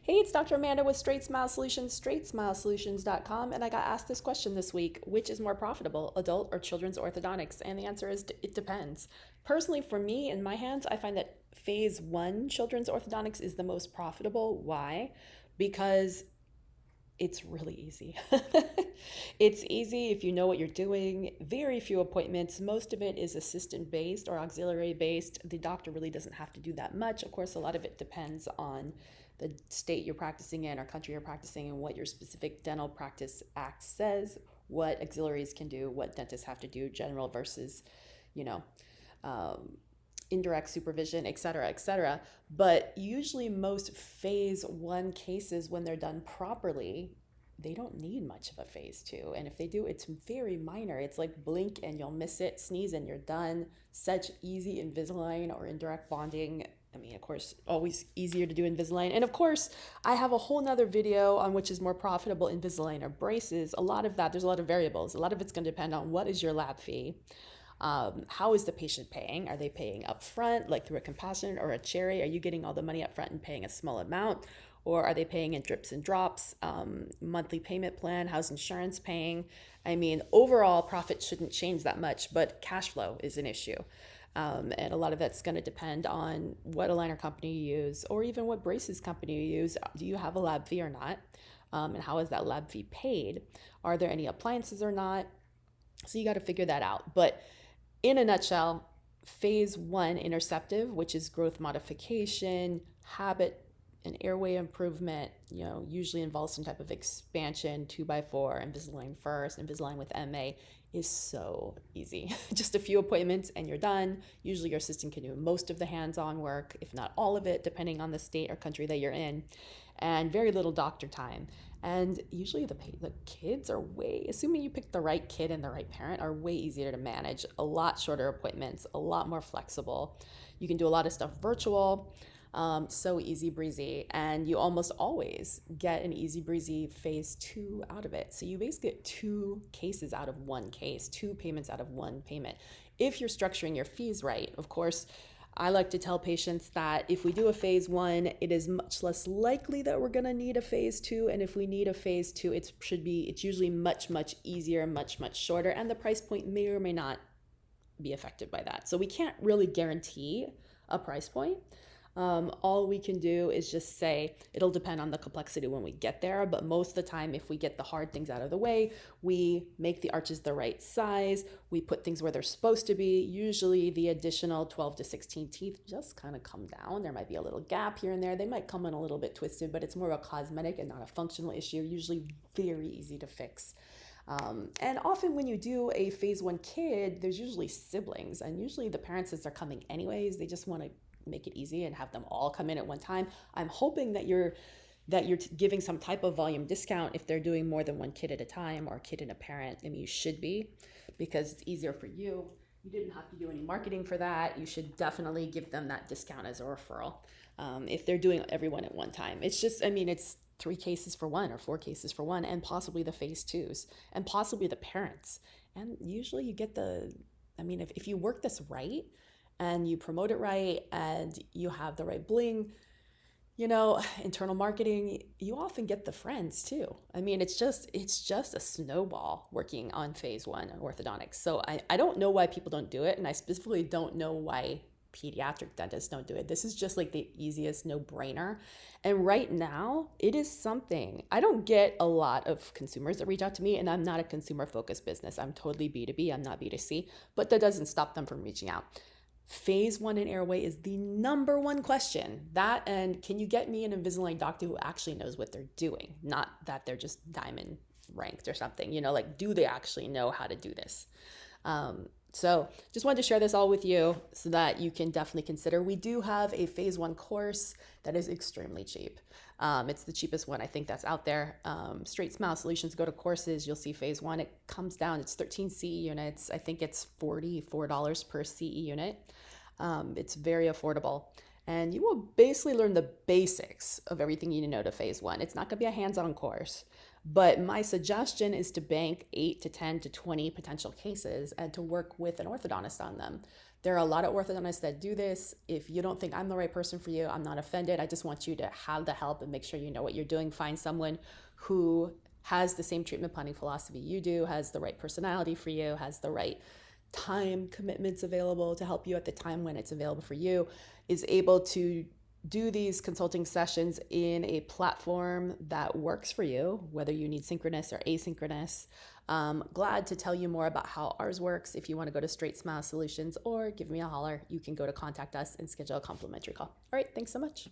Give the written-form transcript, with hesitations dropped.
Hey, it's Dr. Amanda with Straightsmile Solutions, straightsmilesolutions.com, and I got asked this question this week: which is more profitable, adult or children's orthodontics? And the answer is it depends. Personally, for me, in my hands, I find that phase one children's orthodontics is the most profitable. Why? Because it's really easy. It's easy if you know what you're doing. Very few appointments. Most of it is assistant based or auxiliary based. The doctor really doesn't have to do that much. Of course, a lot of it depends on the state you're practicing in or country you're practicing and what your specific dental practice act says, what auxiliaries can do, what dentists have to do, general versus, you know, um, indirect supervision, et cetera, et cetera. But usually, most phase one cases, when they're done properly, they don't need much of a phase two. And if they do, it's very minor. It's like blink and you'll miss it, sneeze and you're done. Such easy Invisalign or indirect bonding. I mean, of course, always easier to do Invisalign. And of course, I have a whole nother video on which is more profitable, Invisalign or braces. A lot of that, there's a lot of variables. A lot of it's going to depend on what is your lab fee. How is the patient paying? Are they paying up front, like through a compassionate or a cherry? Are you getting all the money up front and paying a small amount? Or are they paying in drips and drops? Monthly payment plan? How's insurance paying? I mean, overall profit shouldn't change that much, but cash flow is an issue. And a lot of that's going to depend on what aligner company you use, or even what braces company you use. Do you have a lab fee or not? And how is that lab fee paid? Are there any appliances or not? So you got to figure that out. But in a nutshell, phase one interceptive, which is growth modification, habit and airway improvement, usually involves some type of expansion, 2x4, Invisalign first, Invisalign with MA, is so easy. Just a few appointments and you're done. Usually your assistant can do most of the hands-on work, if not all of it, depending on the state or country that you're in, and very little doctor time. And usually the kids are assuming you pick the right kid and the right parent, are way easier to manage, a lot shorter appointments, a lot more flexible. You can do a lot of stuff virtual, so easy breezy. And you almost always get an easy breezy phase two out of it. So you basically get two cases out of one case, two payments out of one payment. If you're structuring your fees right, of course. I like to tell patients that if we do a phase one, it is much less likely that we're going to need a phase two. And if we need a phase two, it's usually much, much easier, much, much shorter. And the price point may or may not be affected by that. So we can't really guarantee a price point. All we can do is just say it'll depend on the complexity when we get there. But most of the time, if we get the hard things out of the way, we make the arches the right size, we put things where they're supposed to be. Usually the additional 12 to 16 teeth just kind of come down. There might be a little gap here and there. They might come in a little bit twisted, but it's more of a cosmetic and not a functional issue. Usually very easy to fix. And often when you do a phase one kid, there's usually siblings, and usually the parents, since they're coming anyways, they just want to make it easy and have them all come in at one time. I'm hoping that you're giving some type of volume discount if they're doing more than one kid at a time, or a kid and a parent. I mean, you should be, because it's easier for you. You didn't have to do any marketing for that. You should definitely give them that discount as a referral if they're doing everyone at one time. It's just, I mean, it's 3 cases for one or 4 cases for one, and possibly the phase twos, and possibly the parents. And usually you get if you work this right, and you promote it right, and you have the right bling, internal marketing, you often get the friends too. I mean, it's just a snowball working on phase one orthodontics. So I don't know why people don't do it. And I specifically don't know why pediatric dentists don't do it. This is just like the easiest no-brainer. And right now, it is something. I don't get a lot of consumers that reach out to me, and I'm not a consumer-focused business. I'm totally B2B. I'm not B2C, but that doesn't stop them from reaching out. Phase one in airway is the number one question. That, and can you get me an Invisalign doctor who actually knows what they're doing? Not that they're just diamond ranked or something, like, do they actually know how to do this? So just wanted to share this all with you so that you can definitely consider. We do have a phase one course that is extremely cheap. It's the cheapest one I think that's out there. Straightsmile Solutions, go to courses, you'll see phase one. It comes down, it's 13 CE units. I think it's $44 per CE unit. It's very affordable. and you will basically learn the basics of everything you need to know to phase one. It's not going to be a hands-on course, but my suggestion is to bank 8 to 10 to 20 potential cases and to work with an orthodontist on them. There are a lot of orthodontists that do this. If you don't think I'm the right person for you, I'm not offended. I just want you to have the help and make sure you know what you're doing. Find someone who has the same treatment planning philosophy you do, has the right personality for you, has the right time commitments available to help you at the time when it's available for you, is able to do these consulting sessions in a platform that works for you, whether you need synchronous or asynchronous. Glad to tell you more about how ours works. If you want to go to Straightsmile Solutions or give me a holler, you can go to contact us and schedule a complimentary call. All right, thanks so much.